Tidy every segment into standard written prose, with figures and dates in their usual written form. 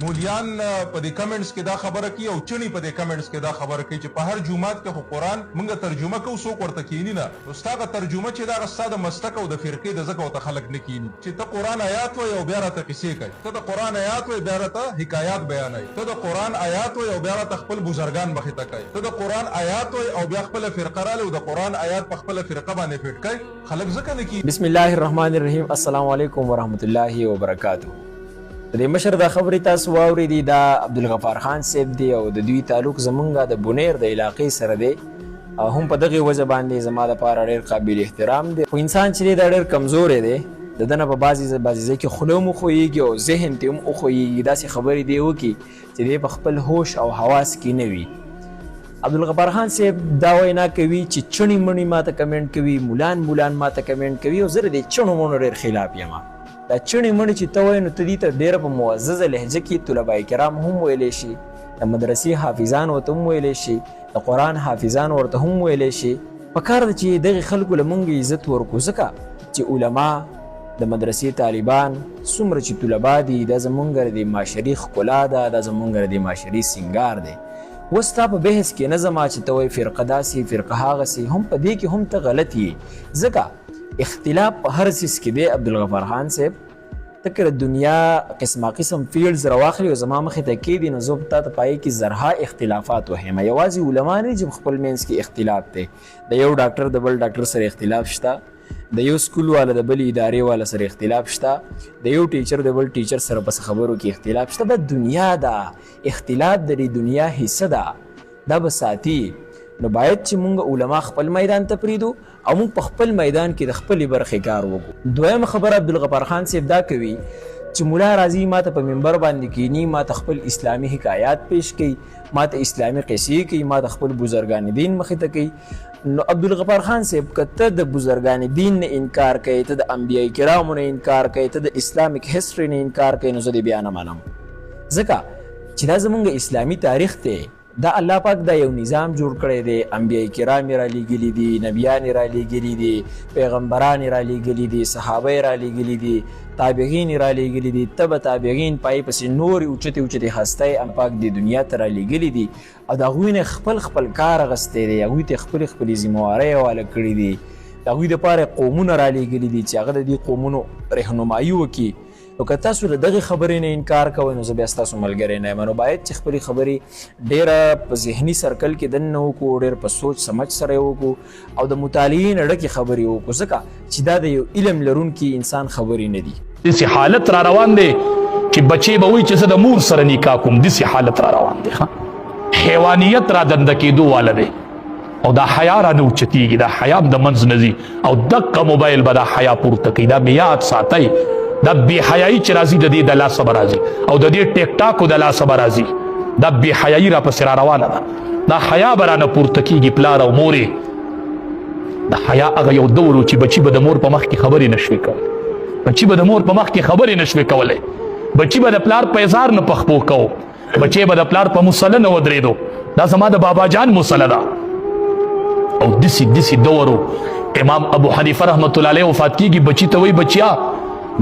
مولیان په دې کمنټس کې دا خبره کوي او چني په دې کمنټس کې دا خبره کوي چې په هر جمعات کې خو قرآن مونږ ترجمه کوو څوک ورته کینی نه نو ستاسو ترجمه چې دا ستا د مسلک او د فرقې د ځکه او ته خلک نه کینی چې ته قرآن آیات وایې او بیا راته قصې کوي ته د قرآن آیات وایې بیا راته حکایات بیانوي ته د قرآن آیات وایې او بیا راته خپل بزرګان مخې ته کوي ته د قرآن آیات وایې او بیا خپله فرقه راله او د قرآن آیات په خپله فرقه باندې فټ کوي خلک ځکه نه کیني. بسم الله الرحمن الرحیم. السلام علیکم ورحمت الله وبرکاته. د مشر دا خبرې تاسو واورېدې دا عبدالغفار خان صاحب دی او د دوی تعلق زمونږ د بونیر د علاقې سره دی هم په دغې وجه باندې زما دپاره ډېر قابل احترام دی خو انسان چې دی دا ډېر کمزوری دی د ده نه په بعضې ځای کې خوله هم وښویېږي او ذهن ته هم وښویېږي داسې خبرې دی وکړي چې دی په خپل هوش او حواس کې نه وي. عبدالغفار خان صاحب دا وینا کوي چې چڼې مڼې ماته کمنټ کوي مولان ماته کمنټ کوي او زه د دې چڼو مڼو ډېر خلاف یم. دا چڼې مڼې چې ته وایې نو ته دې ته ډېره په معززه لهجه کې طلبای کرام هم ویلی شي د مدرسې حافظان ورته هم ویلی شي د قرآن حافظان ورته هم ویلی شي. پکار ده چې دغې خلکو له مونږ عزت ورکړو ځکه چې علما د مدرسې طالبان څومره چې طلبا دي دا زمونږ د معاشري ښکلا ده دا زمونږ د معاشري سینګار دی. اوس ستا په بحث کې نه زما چې ته وایې فرقه داسې فرقه هغسې هم په دې کې هم ته غلط یې ځکه اختلاف په هر څیز کې دی. عبدالغفار خان صاحب ته که د دنیا قسمه قسم فیلډز راواخلي او زما مخې ته کېدي نو زه به تا ته په هغې کې زرها اختلافات وهم. یوازې علما نه چې په خپل منځ کې اختلاف دی د یو ډاکټر د بل ډاکټر سره اختلاف شته د یو سکول والا د بل ادارې والا سره اختلاف شته د یو ټیچر د بل ټیچر سره په خبرو کې اختلاف شته. دا دنیا ده اختلاف د دې دنیا حصه ده دا به ساتي نو باید چې مونږ علما خپل میدان ته پریږدو او مونږ په خپل میدان کې د خپلې برخې کار وکړو. دویمه خبره عبدالغفار خان صاحب دا کوي چې مولا راځي ماته په منبر باندې کینی ماته خپل اسلامي حکایات پیش کوي ماته اسلامي قصې کوي ماته خپل بزرګان دین مخې ته کوي. نو عبدالغفار خان صاحب که ته د بزرګان دین نه انکار کوي ته د انبیاء کرامو نه انکار کوي ته د اسلامیک هسټري نه انکار کوي نو زه دې بیا نه منم ځکه چې دا زمونږ اسلامي تاریخ دی دا الله پاک دا یو نظام جوړ کړی دی انبیاء کرام را لیږلي دي نبیان را لیږلي دي پیغمبران را لیږلي دي صحابه را لیږلي دي تابعین را لیږلي دي تبه تابعین پای پسې نورې اوچتې هستۍ هم پاک د دنیا ته را لیږلي دي او د هغوی نه خپل کار اخیستی دی هغوی ته خپلې ذمهوارۍ حواله کړي دي د هغوی دپاره قومونه را لیږلي دي چې هغه د دې قومونو رهنمایي وکړي. نو که تاسو له دغې خبرې نه انکار کوئ نو زه بیا ستاسو ملګری نه یم. نو باید چې خپلې خبرې ډېره په ذهني سرکل کې دننه وکړو ډېر په سوچ سمج سره یې وکړو او د مطالعې نه ډکې خبرې وکړو ځکه چې دا د یو علم لرونکي انسان خبرې نه دي. داسې حالت را روان دی چې بچې به وایي چې زه د مور سره نکاح کوم داسې حالت را روان دی حیوانیت را دنده کېدو واله دی او دا حیا را نه اوچتېږي دا حیا د منځ نه ځي او دقه موبایل به دا حیا پورته کوي دا مې یاد ساتئ دا بې حیایي چې راځي د دې د لاسه به راځي او د دې ټیک ټاکو د لاسه به راځي دا بې حیایي را پسې را روانه ده دا حیا به رانه پورته کېږي پلار او مورې د حیا هغه یو دور و چې بچي به د مور په مخ کې خبرې نه شوې کولی بچي به د مور په مخ کې خبرې نه شوې کولی بچي به د پلار په اظهار نه پخپو کوو بچی به د پلار په مسله نه ودرېدو دا زما د بابا جان مسله ده او داسې دور امام ابو حنیفه رحمت الله علیه وفات کېږي بچي ته وایي بچیا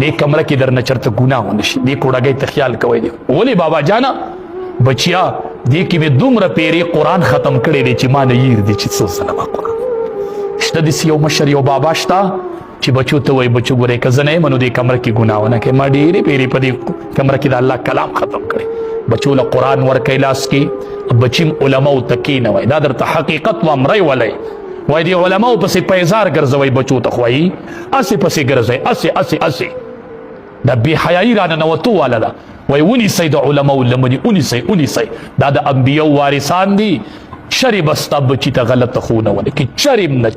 دې کمره کې درنه چرته ګناه ونه شي دې کوړګۍ ته خیال کوئ دی ولې بابا جانا بچیا دې کې مې دومره پیرې قرآن ختم کړی دی چې ما نه یېر دی چې څه زه به قرآن شته داسې یو مشر یو بابا شته چې بچو ته وایي بچو ګورئ که زه نه یم نو دې کمره کې ګناه ونه کوې ما ډېرې پیرې په دې کمره کې د الله کلام ختم کړی بچو له قرآن ورکوئ لاس کې بچیم علماو ته کښېنوئ دا درته حقیقت وامری ولی وایي دې علماو پسې په اظهار ګرځوئ بچو ته خو وایي هسې پسې ګرځئ هسې دا بې حیایي رانه نوتو واله ده وایي ونیسئ د علماو لمنې ونیسئ دا د انبیاو وارثان دي چرې به ستا بچي ته غلطه ښوونه ونه کړي چرې نه